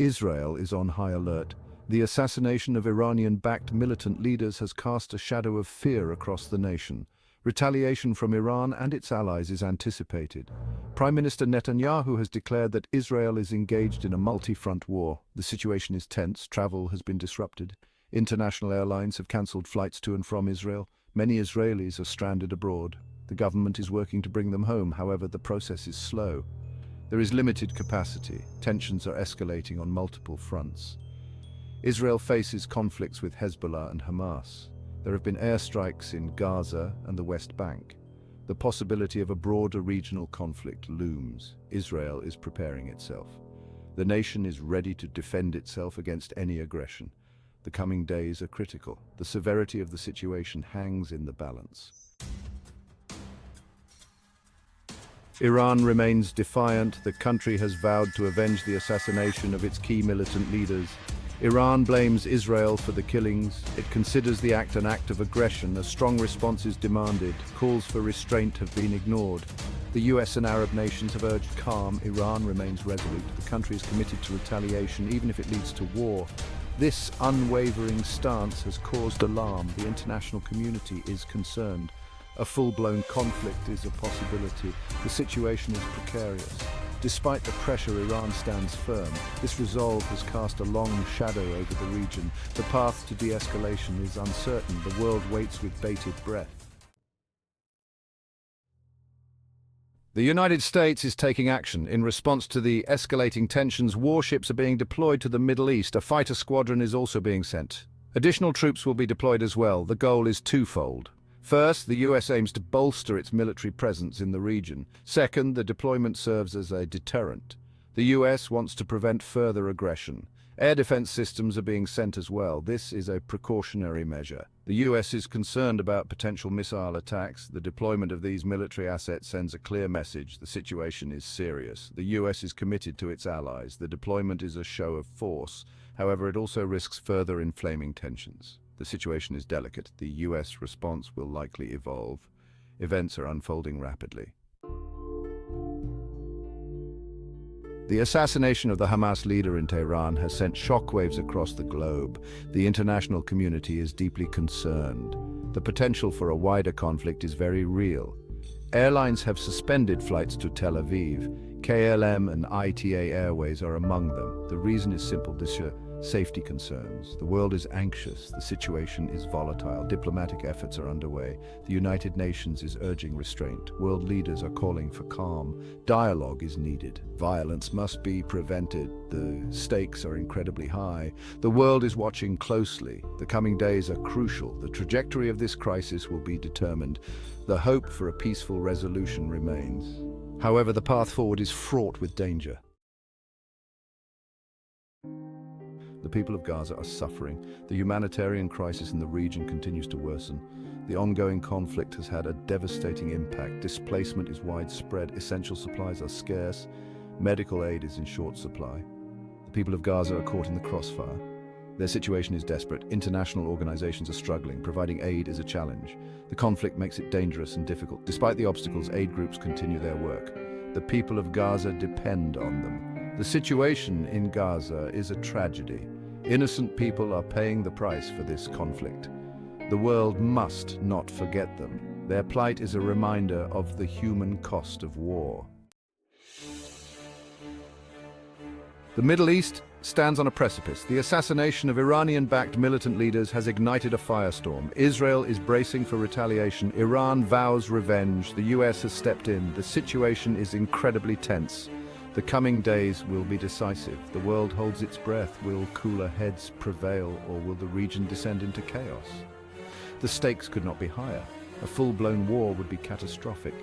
Israel is on high alert. The assassination of Iranian-backed militant leaders has cast a shadow of fear across the nation. Retaliation from Iran and its allies is anticipated. Prime Minister Netanyahu has declared that Israel is engaged in a multi-front war. The situation is tense, travel has been disrupted. International airlines have cancelled flights to and from Israel. Many Israelis are stranded abroad. The government is working to bring them home, however, the process is slow. There is limited capacity. Tensions are escalating on multiple fronts. Israel faces conflicts with Hezbollah and Hamas. There have been airstrikes in Gaza and the West Bank. The possibility of a broader regional conflict looms. Israel is preparing itself. The nation is ready to defend itself against any aggression. The coming days are critical. The severity of the situation hangs in the balance. Iran remains defiant. The country has vowed to avenge the assassination of its key militant leaders. Iran blames Israel for the killings. It considers the act an act of aggression. A strong response is demanded. Calls for restraint have been ignored. The US and Arab nations have urged calm. Iran remains resolute. The country is committed to retaliation, even if it leads to war. This unwavering stance has caused alarm. The international community is concerned. A full-blown conflict is a possibility. The situation is precarious. Despite the pressure, Iran stands firm. This resolve has cast a long shadow over the region. The path to de-escalation is uncertain. The world waits with bated breath. The United States is taking action. In response to the escalating tensions, warships are being deployed to the Middle East. A fighter squadron is also being sent. Additional troops will be deployed as well. The goal is twofold. First, the US aims to bolster its military presence in the region. Second, the deployment serves as a deterrent. The US wants to prevent further aggression. Air defense systems are being sent as well. This is a precautionary measure. The US is concerned about potential missile attacks. The deployment of these military assets sends a clear message. The situation is serious. The US is committed to its allies. The deployment is a show of force. However, it also risks further inflaming tensions. The situation is delicate. The US response will likely evolve. Events are unfolding rapidly. The assassination of the Hamas leader in Tehran has sent shockwaves across the globe. The international community is deeply concerned. The potential for a wider conflict is very real. Airlines have suspended flights to Tel Aviv. KLM and ITA Airways are among them. The reason is simple. Safety concerns. The world is anxious. The situation is volatile. Diplomatic efforts are underway. The United Nations is urging restraint. World leaders are calling for calm. Dialogue is needed. Violence must be prevented. The stakes are incredibly high. The world is watching closely. The coming days are crucial. The trajectory of this crisis will be determined. The hope for a peaceful resolution remains. However, the path forward is fraught with danger. The people of Gaza are suffering. The humanitarian crisis in the region continues to worsen. The ongoing conflict has had a devastating impact. Displacement is widespread. Essential supplies are scarce. Medical aid is in short supply. The people of Gaza are caught in the crossfire. Their situation is desperate. International organizations are struggling. Providing aid is a challenge. The conflict makes it dangerous and difficult. Despite the obstacles, aid groups continue their work. The people of Gaza depend on them. The situation in Gaza is a tragedy. Innocent people are paying the price for this conflict. The world must not forget them. Their plight is a reminder of the human cost of war. The Middle East stands on a precipice. The assassination of Iranian-backed militant leaders has ignited a firestorm. Israel is bracing for retaliation. Iran vows revenge. The US has stepped in. The situation is incredibly tense. The coming days will be decisive. The world holds its breath. Will cooler heads prevail, or will the region descend into chaos? The stakes could not be higher. A full-blown war would be catastrophic.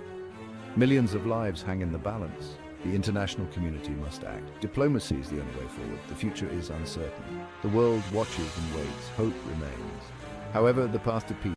Millions of lives hang in the balance. The international community must act. Diplomacy is the only way forward. The future is uncertain. The world watches and waits. Hope remains. However, the path to peace